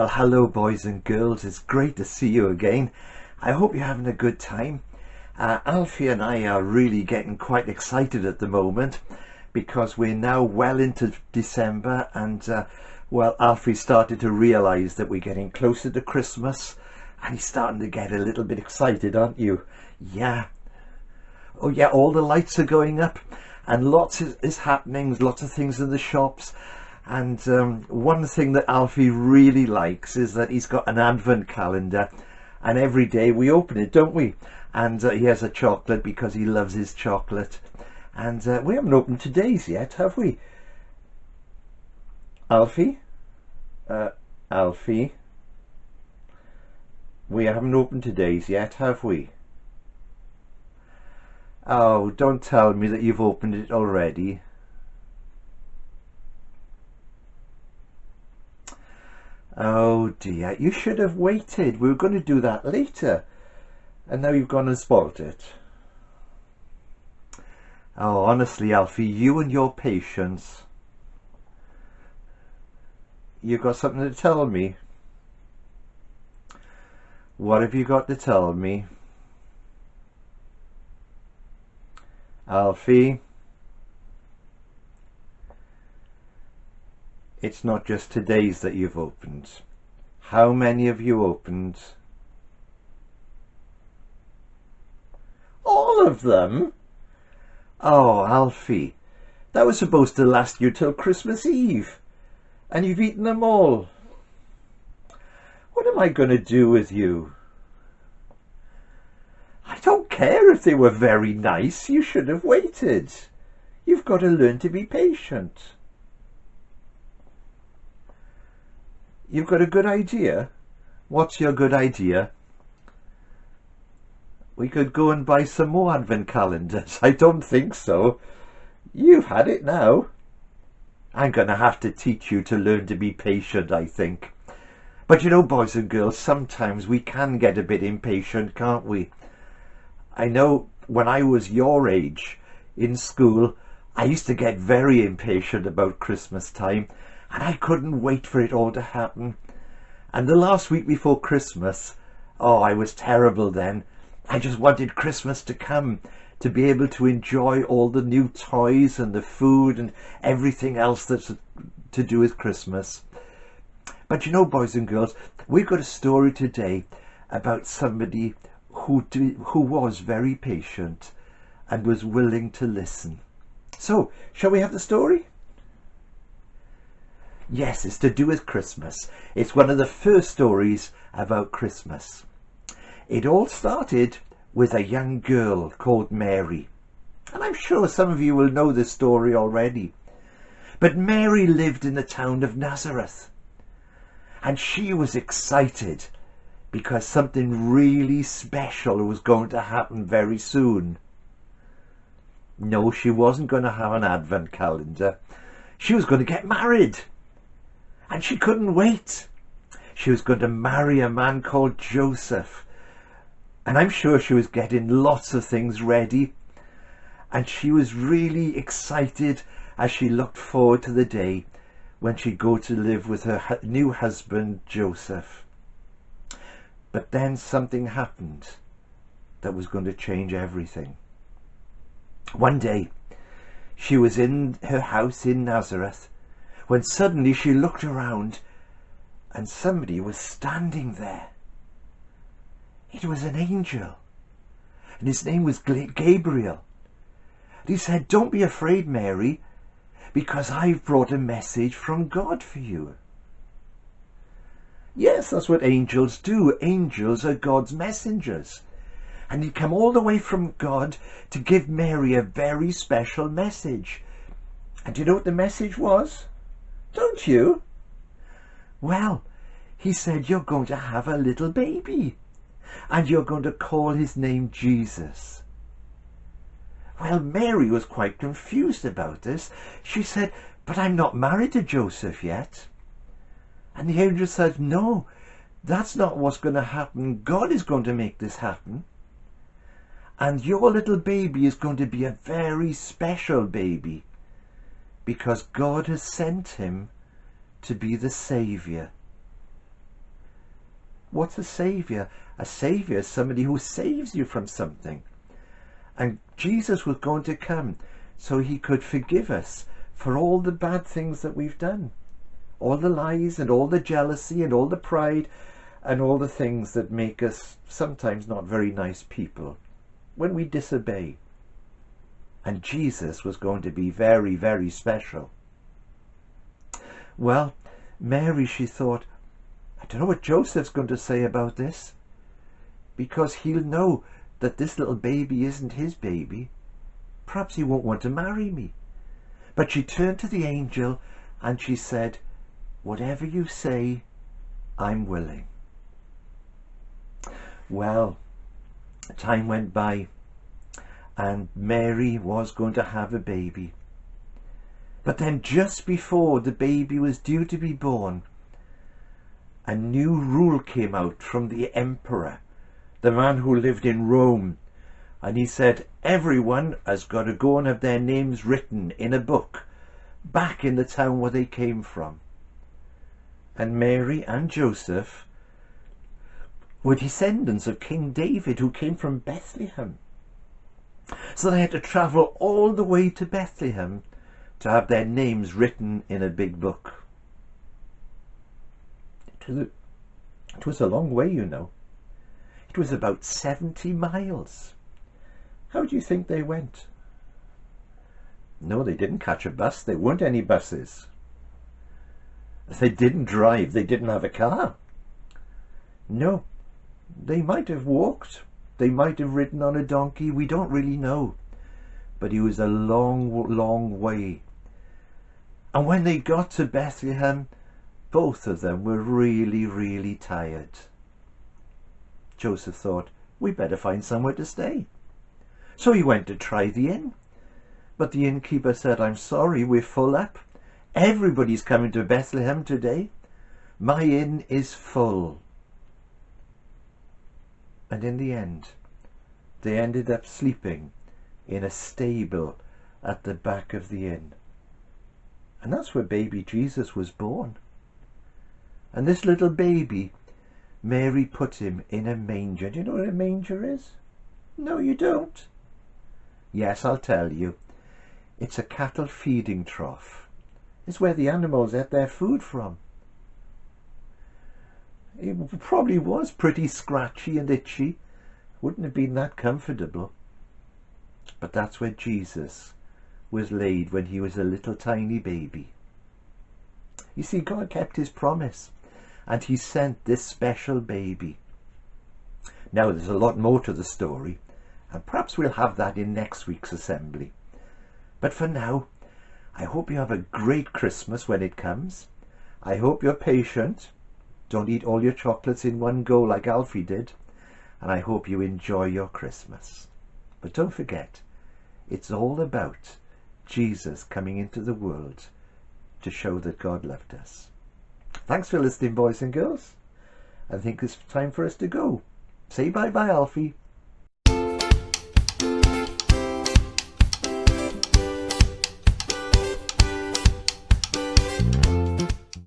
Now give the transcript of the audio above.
Well, hello boys and girls, it's great to see you again. I hope you're having a good time. Alfie and I are really getting quite excited at the moment because we're now well into December and well, Alfie started to realise that we're getting closer to Christmas and he's starting to get a little bit excited, aren't you? Yeah. Oh yeah, all the lights are going up and lots is happening, lots of things in the shops. And one thing that Alfie really likes is that he's got an advent calendar and every day we open it, don't we? And he has a chocolate because he loves his chocolate. And we haven't opened today's yet, have we? Alfie? Alfie? We haven't opened today's yet, have we? Oh, don't tell me that you've opened it already. Oh dear, you should have waited. We were going to do that later. And now you've gone and spoilt it. Oh, honestly, Alfie, you and your patience. You've got something to tell me. What have you got to tell me? Alfie? It's not just today's that you've opened. How many have you opened? All of them? Oh, Alfie, that was supposed to last you till Christmas Eve, and you've eaten them all. What am I going to do with you? I don't care if they were very nice. You should have waited. You've got to learn to be patient. You've got a good idea? What's your good idea? We could go and buy some more advent calendars. I don't think so. You've had it now. I'm going to have to teach you to learn to be patient, I think. But you know, boys and girls, sometimes we can get a bit impatient, can't we? I know when I was your age in school, I used to get very impatient about Christmas time. And I couldn't wait for it all to happen. And the last week before Christmas, oh, I was terrible then. I just wanted Christmas to come, to be able to enjoy all the new toys and the food and everything else that's to do with Christmas. But you know, boys and girls, we've got a story today about somebody who was very patient and was willing to listen. So, shall we have the story? Yes, it's to do with Christmas. It's one of the first stories about Christmas. It all started with a young girl called Mary. And I'm sure some of you will know this story already. But Mary lived in the town of Nazareth. And she was excited because something really special was going to happen very soon. No, she wasn't going to have an advent calendar. She was going to get married. And she couldn't wait. She was going to marry a man called Joseph. And I'm sure she was getting lots of things ready. And she was really excited as she looked forward to the day when she'd go to live with her new husband, Joseph. But then something happened that was going to change everything. One day, she was in her house in Nazareth, when suddenly she looked around and somebody was standing there. It was an angel, and his name was Gabriel. And he said, "Don't be afraid, Mary, because I've brought a message from God for you." Yes, that's what angels do. Angels are God's messengers. And he came all the way from God to give Mary a very special message. And do you know what the message was? Don't you? Well, he said, you're going to have a little baby and you're going to call his name Jesus. Well, Mary was quite confused about this. She said, but I'm not married to Joseph yet. And the angel said, no, that's not what's going to happen. God is going to make this happen. And your little baby is going to be a very special baby, because God has sent him to be the Saviour. What's a saviour? A saviour is somebody who saves you from something. And Jesus was going to come so he could forgive us for all the bad things that we've done. All the lies and all the jealousy and all the pride and all the things that make us sometimes not very nice people when we disobey. And Jesus was going to be very, very special. Well, Mary, she thought, I don't know what Joseph's going to say about this, because he'll know that this little baby isn't his baby. Perhaps he won't want to marry me. But she turned to the angel and she said, whatever you say, I'm willing. Well, time went by and Mary was going to have a baby. But then just before the baby was due to be born, a new rule came out from the emperor, the man who lived in Rome. And he said, everyone has got to go and have their names written in a book back in the town where they came from. And Mary and Joseph were descendants of King David, who came from Bethlehem. So they had to travel all the way to Bethlehem to have their names written in a big book. It was a long way, you know. It was about 70 miles. How do you think they went? No, they didn't catch a bus. There weren't any buses. They didn't drive. They didn't have a car. No, they might have walked. They might have ridden on a donkey. We don't really know. But it was a long, long way. And when they got to Bethlehem, both of them were really, really tired. Joseph thought, we better find somewhere to stay. So he went to try the inn. But the innkeeper said, I'm sorry, we're full up. Everybody's coming to Bethlehem today. My inn is full. And in the end, they ended up sleeping in a stable at the back of the inn. And that's where baby Jesus was born. And this little baby, Mary put him in a manger. Do you know what a manger is? No, you don't. Yes, I'll tell you. It's a cattle feeding trough. It's where the animals get their food from. It probably was pretty scratchy and itchy. Wouldn't have been that comfortable. But that's where Jesus was laid when he was a little tiny baby. You see, God kept his promise and he sent this special baby. Now there's a lot more to the story, and perhaps we'll have that in next week's assembly. But for now, I hope you have a great Christmas when it comes. I hope you're patient. Don't eat all your chocolates in one go like Alfie did. And I hope you enjoy your Christmas. But don't forget, it's all about Jesus coming into the world to show that God loved us. Thanks for listening, boys and girls. I think it's time for us to go. Say bye-bye, Alfie.